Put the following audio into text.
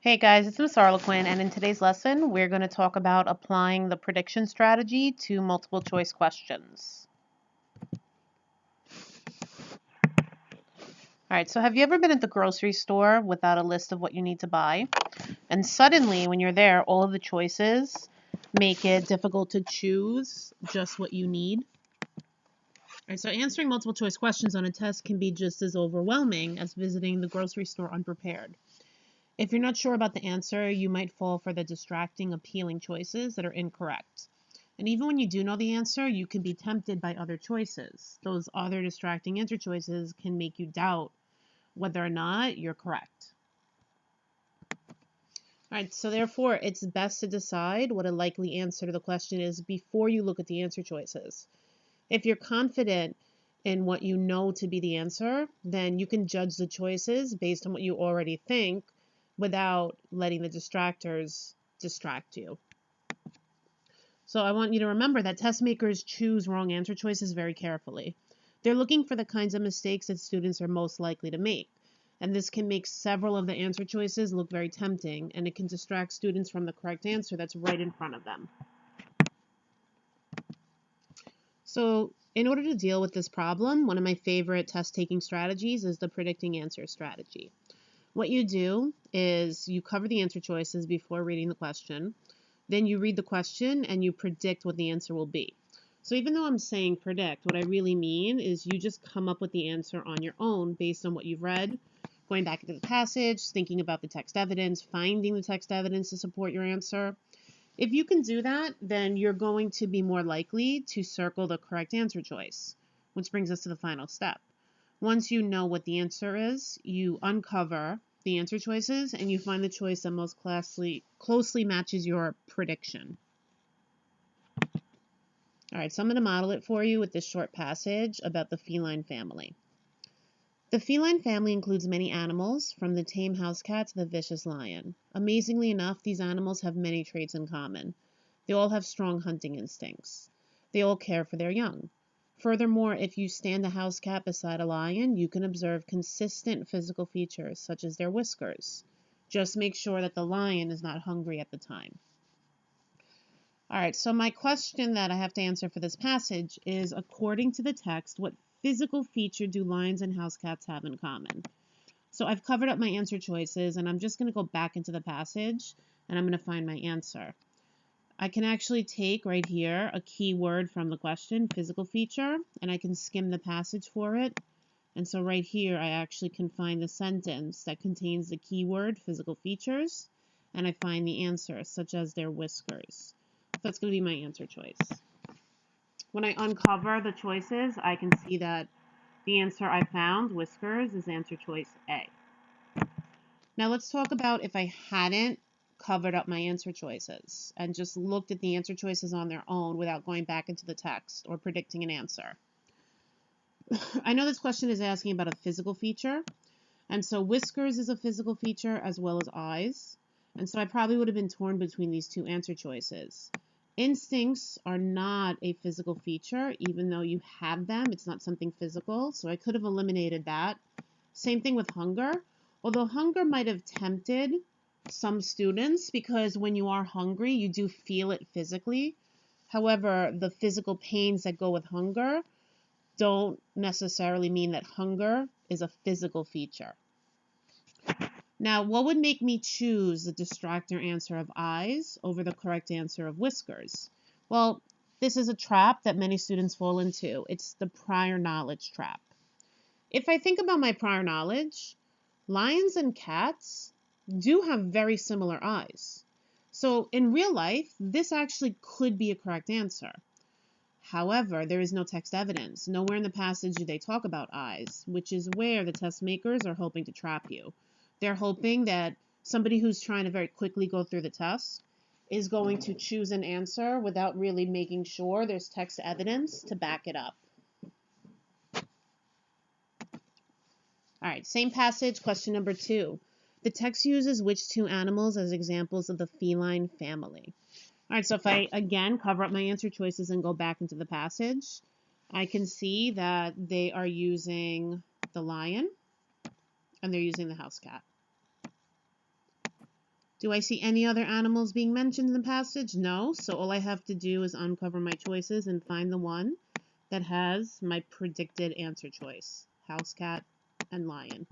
Hey guys, it's Miss Harlequin, and in today's lesson, we're going to talk about applying the prediction strategy to multiple choice questions. All right, so have you ever been at the grocery store without a list of what you need to buy? And suddenly, when you're there, all of the choices make it difficult to choose just what you need. All right, so answering multiple choice questions on a test can be just as overwhelming as visiting the grocery store unprepared. If you're not sure about the answer, you might fall for the distracting, appealing choices that are incorrect. And even when you do know the answer, you can be tempted by other choices. Those other distracting answer choices can make you doubt whether or not you're correct. All right, so therefore, it's best to decide what a likely answer to the question is before you look at the answer choices. If you're confident in what you know to be the answer, then you can judge the choices based on what you already think without letting the distractors distract you. So I want you to remember that test makers choose wrong answer choices very carefully. They're looking for the kinds of mistakes that students are most likely to make. And this can make several of the answer choices look very tempting, and it can distract students from the correct answer that's right in front of them. So in order to deal with this problem, one of my favorite test-taking strategies is the predicting answer strategy. What you do is you cover the answer choices before reading the question. Then you read the question and you predict what the answer will be. So even though I'm saying predict, what I really mean is you just come up with the answer on your own based on what you've read, going back into the passage, thinking about the text evidence, finding the text evidence to support your answer. If you can do that, then you're going to be more likely to circle the correct answer choice, which brings us to the final step. Once you know what the answer is, you uncover the answer choices and you find the choice that most closely matches your prediction. All right, so I'm going to model it for you with this short passage about the feline family. The feline family includes many animals, from the tame house cat to the vicious lion. Amazingly enough, these animals have many traits in common. They all have strong hunting instincts. They all care for their young. Furthermore, if you stand a house cat beside a lion, you can observe consistent physical features, such as their whiskers. Just make sure that the lion is not hungry at the time. All right, so my question that I have to answer for this passage is, according to the text, what physical feature do lions and house cats have in common? So I've covered up my answer choices, and I'm just going to go back into the passage, and I'm going to find my answer. I can actually take right here a keyword from the question, physical feature, and I can skim the passage for it. And so right here, I actually can find the sentence that contains the keyword, physical features, and I find the answer, such as their whiskers. So that's going to be my answer choice. When I uncover the choices, I can see that the answer I found, whiskers, is answer choice A. Now let's talk about if I hadn't covered up my answer choices and just looked at the answer choices on their own without going back into the text or predicting an answer. I know this question is asking about a physical feature, and so whiskers is a physical feature as well as eyes, and so I probably would have been torn between these two answer choices. Instincts are not a physical feature, even though you have them. It's not something physical, so I could have eliminated that. Same thing with hunger, although hunger might have tempted some students because when you are hungry, you do feel it physically. However, the physical pains that go with hunger don't necessarily mean that hunger is a physical feature. Now, what would make me choose the distractor answer of eyes over the correct answer of whiskers? Well, this is a trap that many students fall into. It's the prior knowledge trap. If I think about my prior knowledge, lions and cats do have very similar eyes. So in real life, this actually could be a correct answer. However, there is no text evidence. Nowhere in the passage do they talk about eyes, which is where the test makers are hoping to trap you. They're hoping that somebody who's trying to very quickly go through the test is going to choose an answer without really making sure there's text evidence to back it up. All right, same passage, question number 2. The text uses which two animals as examples of the feline family? All right, so if I, again, cover up my answer choices and go back into the passage, I can see that they are using the lion and they're using the house cat. Do I see any other animals being mentioned in the passage? No, so all I have to do is uncover my choices and find the one that has my predicted answer choice, house cat and lion.